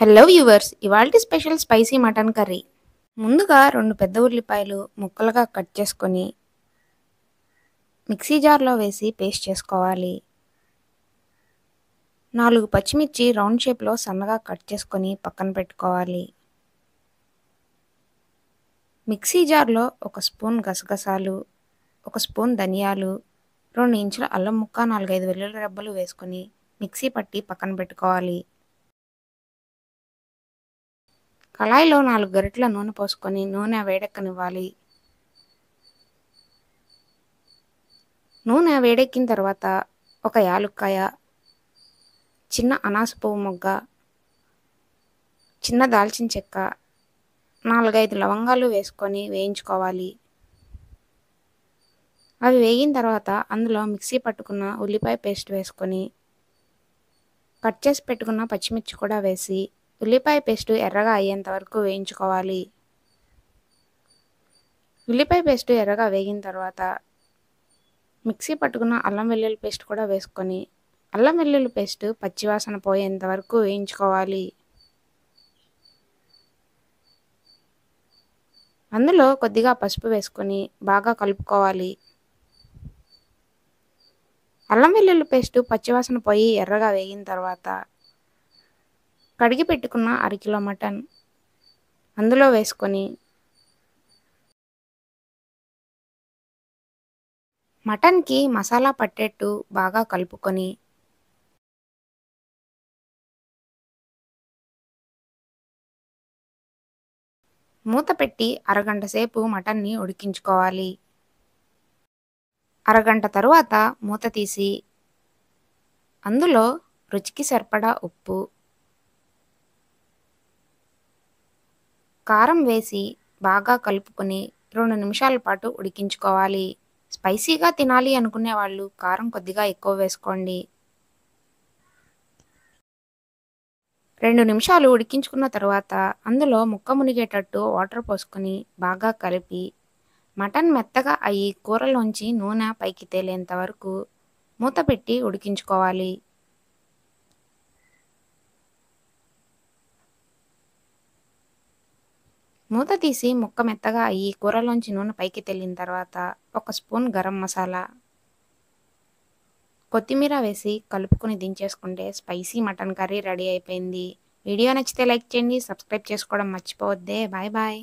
Hello viewers, ఇవాల్టి special spicy mutton curry. ముందుగా 2 పెద్ద ఉల్లిపాయలు ముక్కలుగా కట్ చేసుకొని మిక్సీ జార్లో వేసి పేస్ట్ చేసుకోవాలి. 4 పచ్చిమిర్చి రౌండ్ షేప్లో సన్నగా కట్ చేసుకొని పక్కన పెట్టుకోవాలి. మిక్సీ జార్లో 1 స్పూన్ గసగసాలు, 1 స్పూన్ ధనియాలు, 2 ఇంచుల అల్లం ముక్క, 4-5 వెల్లుల్లి రెబ్బలు వేసుకొని మిక్సీ పట్టి పక్కన పెట్టుకోవాలి. కళాయిలో 4 గరిటెల నూనె పోసుకొని నూనె వేడెక్కనివ్వాలి. నూనె వేడెక్కిన తర్వాత 1 యాలుక్కాయ, చిన్న అనాస పువ్వు మొగ్గ, చిన్న దాల్చిన చెక్క, 4-5 లవంగాలు వేసుకొని వేయించుకోవాలి. అవి వేగిన తర్వాత అందులో మిక్సీ పట్టుకున్న ఉల్లిపాయ పేస్ట్ వేసుకొని కట్ చేసి పెట్టుకున్న పచ్చిమిర్చి కూడా వేసి ఉల్లిపాయ పేస్ట్ ఎర్రగా అయ్యేంత వరకు వేయించుకోవాలి. ఉల్లిపాయ పేస్ట్ ఎర్రగా వేగిన తర్వాత మిక్సీ పట్టుకున్న అల్లం వెల్లుల్లి పేస్ట్ కూడా వేసుకొని అల్లం వెల్లుల్లి పేస్ట్ పచ్చివాసన పోయేంత వరకు వేయించుకోవాలి. అందులో కొద్దిగా పసుపు వేసుకొని బాగా కలుపుకోవాలి. అల్లం వెల్లుల్లి పేస్ట్ పచ్చివాసన పోయి ఎర్రగా వేగిన తర్వాత కడిగి పెట్టుకున్న అరకిలో మటన్ అందులో వేసుకొని మటన్కి మసాలా పట్టేట్టు బాగా కలుపుకొని మూత పెట్టి అరగంట సేపు మటన్ని ఉడికించుకోవాలి. అరగంట తరువాత మూత తీసి అందులో రుచికి సరిపడా ఉప్పు, కారం వేసి బాగా కలుపుకొని 2 నిమిషాల పాటు ఉడికించుకోవాలి. స్పైసీగా తినాలి అనుకునే వాళ్ళు కారం కొద్దిగా ఎక్కువ వేసుకోండి. 2 నిమిషాలు ఉడికించుకున్న తర్వాత అందులో ముక్క మునిగేటట్టు వాటర్ పోసుకొని బాగా కలిపి మటన్ మెత్తగా అయ్యి కూరలోంచి నూనె పైకి తేలేంత వరకు మూత పెట్టి ఉడికించుకోవాలి. మూత తీసి ముక్క మెత్తగా అయ్యి కూరలోంచి నూనె పైకి తేలిన తర్వాత 1 స్పూన్ గరం మసాలా, కొత్తిమీర వేసి కలుపుకొని దించేసుకుంటే స్పైసీ మటన్ కర్రీ రెడీ అయిపోయింది. వీడియో నచ్చితే లైక్ చేయండి, సబ్స్క్రైబ్ చేసుకోవడం మర్చిపోవద్దే. Bye bye.